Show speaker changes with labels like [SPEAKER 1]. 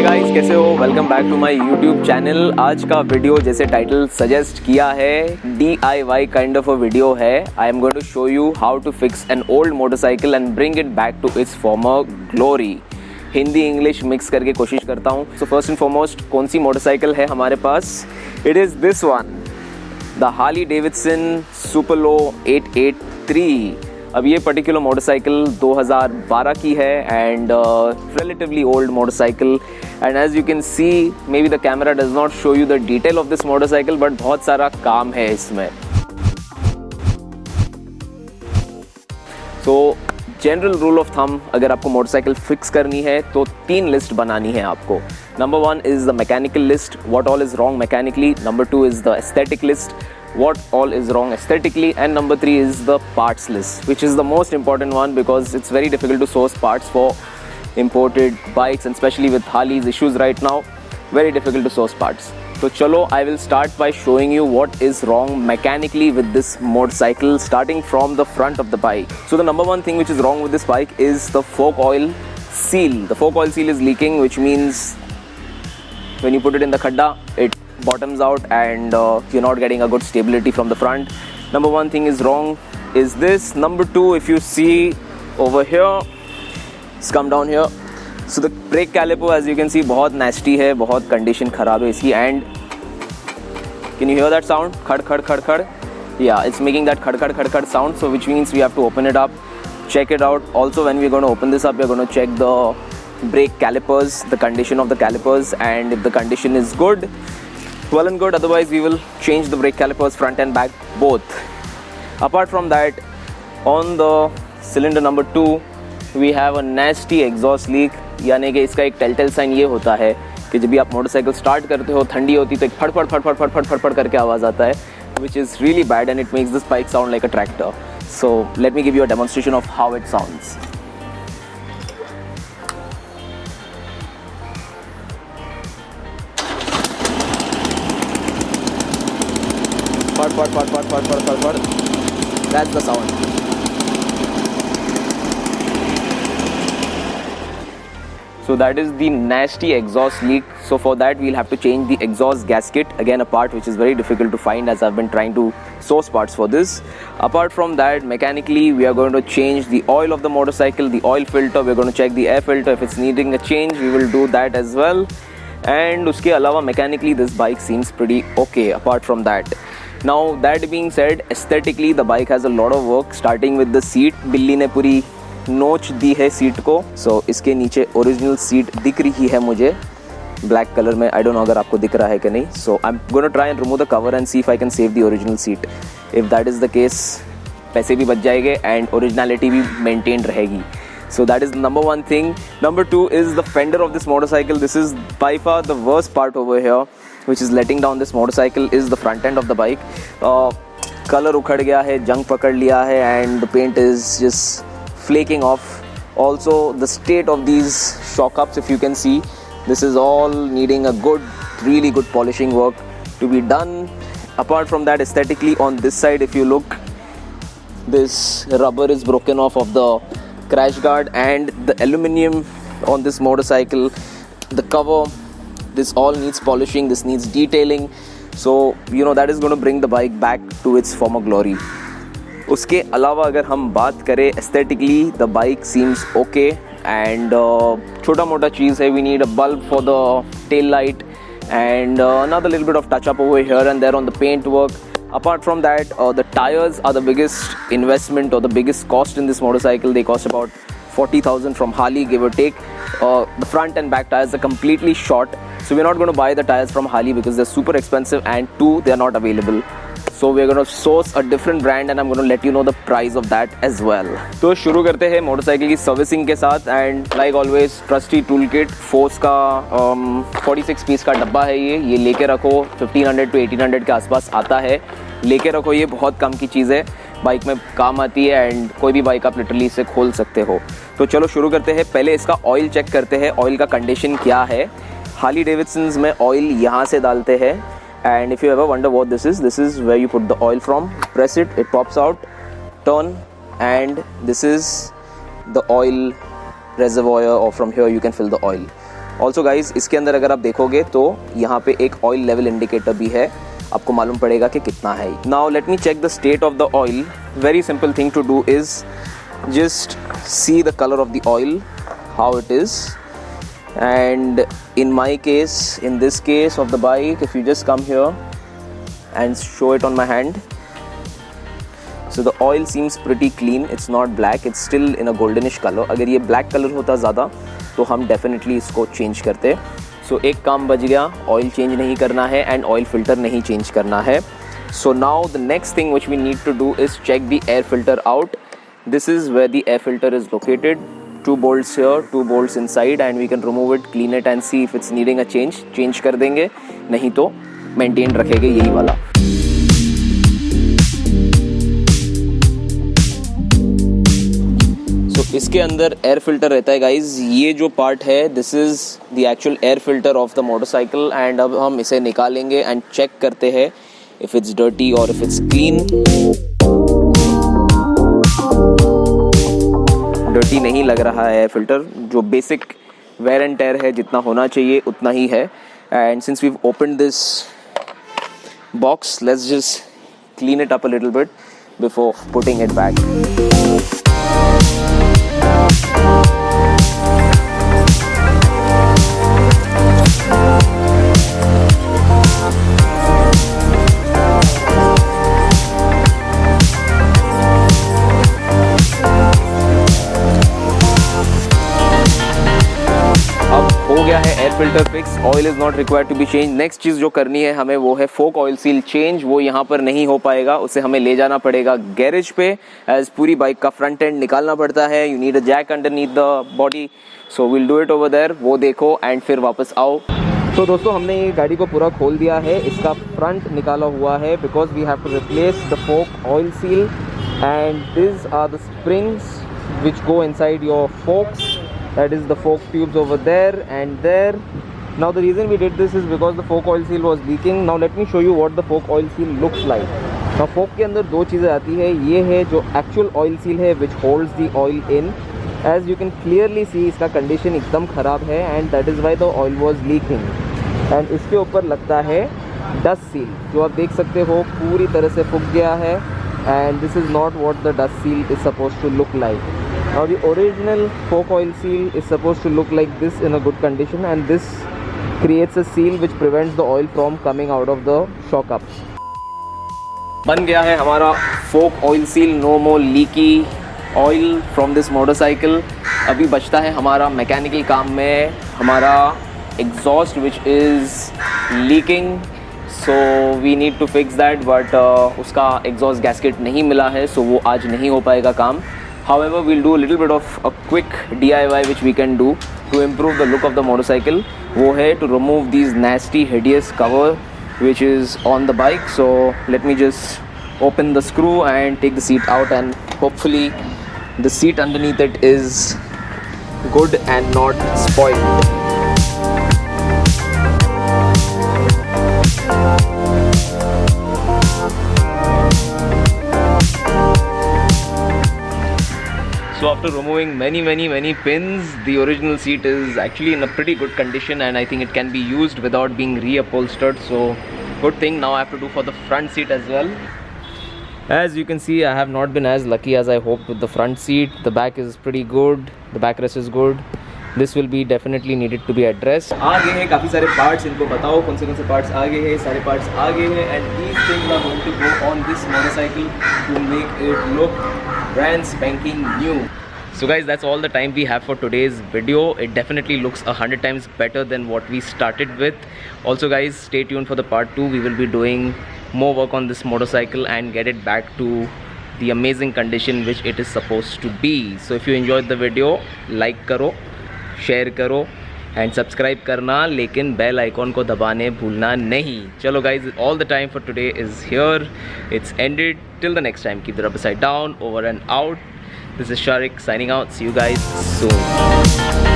[SPEAKER 1] Guys, कैसे हो? Welcome back to my YouTube channel. आज का वीडियो जैसे टाइटल सजेस्ट किया है, DIY kind of a video है। I am going to show you how to fix an old motorcycle and bring it back to its former glory. Hindi English mix करके कोशिश करता हूँ। सो फर्स्ट एंड फॉरमोस्ट, कौन सी motorcycle है हमारे पास? It is this one, the Harley Davidson super 883। अब ये पर्टिकुलर मोटरसाइकिल 2012 की है and relatively old motorcycle, and as you can see, maybe the camera does not show you the detail of this motorcycle, but बहुत सारा काम है इसमें। So general rule of thumb, अगर आपको मोटरसाइकिल फिक्स करनी है तो 3 लिस्ट बनानी है आपको। Number 1 is the mechanical list, what all is wrong mechanically. Number 2 is the aesthetic list, what all is wrong aesthetically, and number 3 is the parts list, which is the most important one because it's very difficult to source parts for imported bikes, and especially with Harley's issues right now, very difficult to source parts. So chalo, I will start by showing you what is wrong mechanically with this motorcycle, starting from the front of the bike. So the number one thing which is wrong with this bike is the fork oil seal. The fork oil seal is leaking, which means when you put it in the khadda, it bottoms out and you're not getting a good stability from the front. Number one thing is wrong is this. Number 2, if you see over here, let's come down here. So the brake caliper, as you can see, बहुत nasty है, बहुत condition खराब है इसकी। And can you hear that sound? खड़ खड़ खड़ खड़। Yeah, it's making that खड़ खड़ खड़ खड़ sound. So which means we have to open it up, check it out. Also, when we're going to open this up, we're going to check the brake calipers, the condition of the calipers, and if the condition is good, well and good. Otherwise, we will change the brake calipers front and back both. Apart from that, on the cylinder number 2, we have a nasty exhaust leak. यानी कि इसका एक telltale sign ये होता है कि जब भी आप मोटरसाइकिल स्टार्ट करते हो, ठंडी होती तो एक फड़ फड़ फड़ फड़ फड़ फड़ फड़ फड़ करके आवाज़ आता है, which is really bad and it makes this bike sound like a tractor. So let me give you a demonstration of how it sounds. Fud fud fud fud fud fud fud fud. That's the sound. So that is the nasty exhaust leak. So for that we'll have to change the exhaust gasket, again a part which is very difficult to find as I've been trying to source parts for this. Apart from that, mechanically we are going to change the oil of the motorcycle, the oil filter. We're going to check the air filter. If it's needing a change, we will do that as well. And उसके अलावा mechanically this bike seems pretty okay. Apart from that, now that being said, aesthetically the bike has a lot of work, starting with the seat. बिल्ली ने पूरी नोच दी है seat को। सो इसके नीचे ओरिजिनल सीट दिख रही है मुझे ब्लैक कलर में। आई डोंट नो अगर आपको दिख रहा है कि नहीं। So I am gonna try and remove the cover and see if I can save the original seat. If that is the case, पैसे भी बच जाएंगे एंड ओरिजिनलिटी भी मेंटेन रहेगी। So that is number 1 thing. Number 2 is the fender of this motorcycle. This is by far the worst part over here, which is letting down this motorcycle, is the front end of the bike. Color उखड़ गया है, जंग पकड़ लिया है and the paint is just flaking off. Also the state of these shock ups, if you can see, this is all needing a really good polishing work to be done. Apart from that, aesthetically on this side, if you look, this rubber is broken off of the crash guard and the aluminum on this motorcycle, the cover, this all needs polishing, this needs detailing. So that is going to bring the bike back to its former glory. उसके अलावा अगर हम बात करें aesthetically, the bike seems okay and छोटा मोटा चीज़ है, we need a bulb for the tail light and another little bit of touch up over here and there on the paint work. Apart from that, the tires are the biggest investment or the biggest cost in this motorcycle. They cost about 40,000 from Harley, give or take. The front and back tires are completely short, so we're not going to buy the tires from Harley because they're super expensive, and 2, they're not available. So we're going to source a different brand and I'm going to let you know the price of that as well. तो शुरू करते हैं motorcycle की servicing के साथ and like always trustee tool kit force का 46 piece का डब्बा है ये लेके रखो। 1500 to 1800 के आसपास आता है, लेके रखो। ये बहुत कम की चीज़ है, बाइक में काम आती है एंड कोई भी बाइक आप लिटरली इसे खोल सकते हो। तो चलो शुरू करते हैं। पहले इसका ऑयल चेक करते हैं, ऑयल का कंडीशन क्या है। हार्ली डेविडसन्स में ऑयल यहाँ से डालते हैं and if you ever wonder what this is where you put the oil from. Press it, it pops out, turn, and this is the oil reservoir, or from here you can fill the oil. Also guys इसके अंदर अगर आप देखोगे तो यहाँ पे एक oil level indicator भी है, आपको मालूम पड़ेगा कि कितना है. Now let me check the state of the oil. Very simple thing to do is just see the color of the oil, how it is. And in my case, in this case of the bike, if you just come here and show it on my hand, so the oil seems pretty clean. It's not black, it's still in a goldenish color. अगर ये black color होता ज़्यादा तो हम definitely इसको change करते. So एक काम बच गया, oil change नहीं करना है and oil filter नहीं change करना है. So now the next thing which we need to do is check the air filter out. This is where the air filter is located. 2 bolts here, 2 bolts inside, and we can remove it, clean it and see if it's needing a change. Change कर देंगे, नहीं तो maintain रखेंगे यही वाला. So इसके अंदर air filter रहता है guys. ये जो part है, this is the actual air filter of the motorcycle, and अब हम इसे निकालेंगे and check करते हैं if it's dirty or if it's clean. Dirty नहीं लग रहा है एयर फिल्टर, जो बेसिक वेयर एंड टेयर है जितना होना चाहिए उतना ही है. And since we have opened this box, let's just clean it up a little bit before putting it back. गया है air filter fix. Oil is not required to be change. Next चीज जो करनी है हमें वो है फोक ऑयल सील चेंज. वो यहाँ पर नहीं हो पाएगा, उसे हमें ले जाना पड़ेगा गैरेज पे, एज पूरी बाइक का फ्रंट एंड निकालना पड़ता है. You need a jack underneath the body, so will do it over there. वो देखो एंड फिर वापस आओ. तो दोस्तों हमने ये गाड़ी को पूरा खोल दिया है, इसका फ्रंट निकाला हुआ है because we have to replace the fork oil seal, and this are the springs which go inside your forks. That is the fork tubes over there and there. Now the reason we did this is because the fork oil seal was leaking. Now let me show you what the fork oil seal looks like. Now fork के अंदर दो चीज़ें आती है. ये है जो actual oil seal है which holds the oil in. As you can clearly see इसका condition एकदम ख़राब है and that is why the oil was leaking. And इसके ऊपर लगता है dust seal, जो आप देख सकते हो पूरी तरह से फूक गया है. And this is not what the dust seal is supposed to look like. Now the original fork oil seal is supposed to look like this in a good condition, and this creates a seal which prevents the oil from coming out of the shock ups. बन गया है हमारा fork oil seal. No more leaky oil from this motorcycle. अभी बचता है हमारा mechanical काम में हमारा exhaust which is leaking. So we need to fix that, but उसका exhaust gasket नहीं मिला है, so वो आज नहीं हो पाएगा काम. However, we'll do a little bit of a quick DIY which we can do to improve the look of the motorcycle. वो है to remove these nasty hideous cover which is on the bike. So let me just open the screw and take the seat out, and hopefully the seat underneath it is good and not spoiled. So after removing many pins, the original seat is actually in a pretty good condition, and I think it can be used without being reupholstered. So good thing. Now I have to do for the front seat as well. As you can see, I have not been as lucky as I hoped with the front seat. The back is pretty good, the backrest is good. This will be definitely needed to be addressed. आ गए हैं काफ़ी सारे parts, इनको बताओ कौन से parts आ गए हैं. सारे parts आ गए हैं, and these things are going to go on this motorcycle to make it look brand spanking new. So guys, that's all the time we have for today's video. It definitely looks 100 times better than what we started with. Also guys, stay tuned for the part 2. We will be doing more work on this motorcycle and get it back to the amazing condition which it is supposed to be. So if you enjoyed the video, like करो, share करो and subscribe करना, लेकिन bell icon को दबाने भूलना नहीं. चलो guys, all the time for today is here. It's ended. Till the next time, keep the rubber side down. Over and out. This is Shariq signing out. See you guys soon.